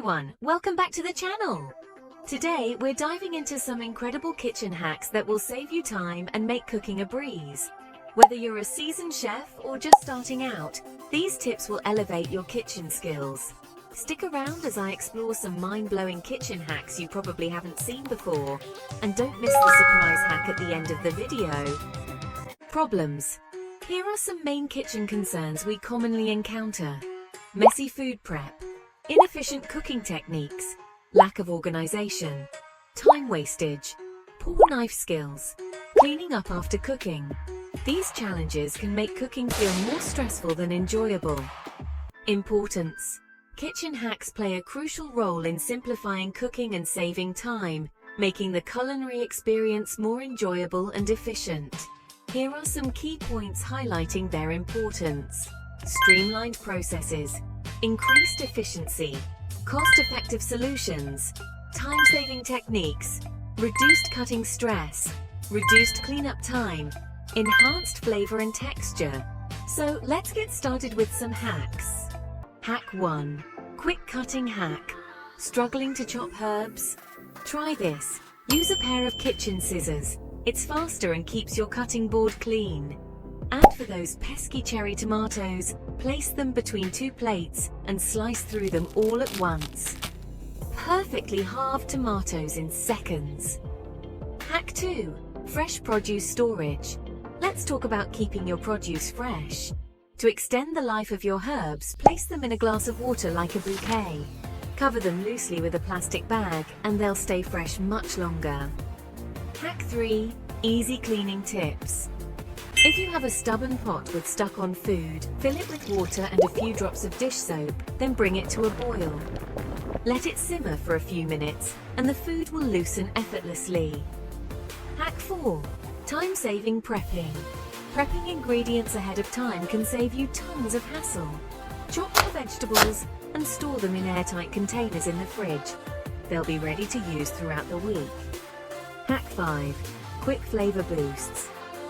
everyone, welcome back to the channel. Today we're diving into some incredible kitchen hacks that will save you time and make cooking a breeze. Whether you're a seasoned chef or just starting out, these tips will elevate your kitchen skills. Stick around as I explore some mind-blowing kitchen hacks you probably haven't seen before. And don't miss the surprise hack at the end of the video. Problems. Here are some main kitchen concerns we commonly encounter. Messy food prep, inefficient cooking techniques, lack of organization, time wastage, poor knife skills, cleaning up after cooking. These challenges can make cooking feel more stressful than enjoyable. Importance. Kitchen hacks play a crucial role in simplifying cooking and saving time, making the culinary experience more enjoyable and efficient. Here are some key points highlighting their importance. Streamlined processes, increased efficiency, cost-effective solutions, time-saving techniques, reduced cutting stress, reduced cleanup time, enhanced flavor and texture. So let's get started with some hacks. Hack 1. Quick cutting hack. Struggling to chop herbs? Try this. Use a pair of kitchen scissors. It's faster and keeps your cutting board clean. And for those pesky cherry tomatoes, place them between two plates and slice through them all at once. Perfectly halved tomatoes in seconds. Hack 2. Fresh produce storage. Let's talk about keeping your produce fresh. To extend the life of your herbs, place them in a glass of water like a bouquet. Cover them loosely with a plastic bag and they'll stay fresh much longer. Hack 3. Easy cleaning tips. If you have a stubborn pot with stuck-on food, fill it with water and a few drops of dish soap, then bring it to a boil. Let it simmer for a few minutes, and the food will loosen effortlessly. Hack 4. Time-saving prepping. Prepping ingredients ahead of time can save you tons of hassle. Chop your vegetables and store them in airtight containers in the fridge. They'll be ready to use throughout the week. Hack 5. Quick flavor boosts.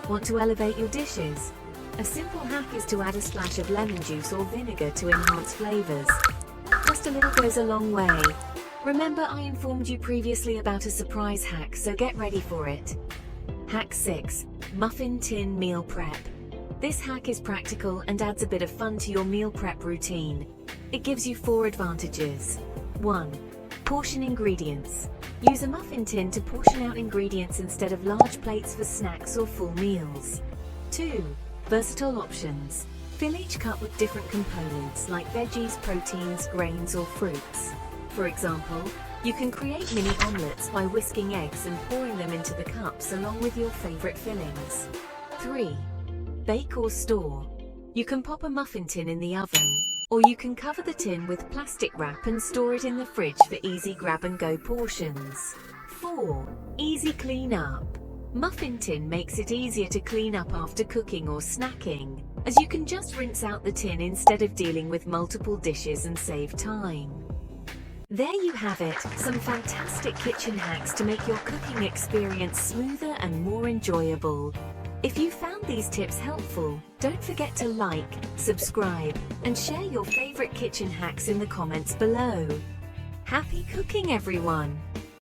Want to elevate your dishes? A simple hack is to add a splash of lemon juice or vinegar to enhance flavors. Just a little goes a long way. Remember, I informed you previously about a surprise hack, so get ready for it. Hack 6. Muffin tin meal prep. This hack is practical and adds a bit of fun to your meal prep routine. It gives you 4 advantages. 1. Portion ingredients. Use a muffin tin to portion out ingredients instead of large plates for snacks or full meals. 2. Versatile options. Fill each cup with different components like veggies, proteins, grains or fruits. For example, you can create mini omelets by whisking eggs and pouring them into the cups along with your favorite fillings. 3. Bake or store. You can pop a muffin tin in the oven, or you can cover the tin with plastic wrap and store it in the fridge for easy grab-and-go portions. 4. Easy clean-up. Muffin tin makes it easier to clean up after cooking or snacking, as you can just rinse out the tin instead of dealing with multiple dishes and save time. There you have it, some fantastic kitchen hacks to make your cooking experience smoother and more enjoyable. If you found these tips helpful, don't forget to like, subscribe, and share your favorite kitchen hacks in the comments below. Happy cooking, everyone!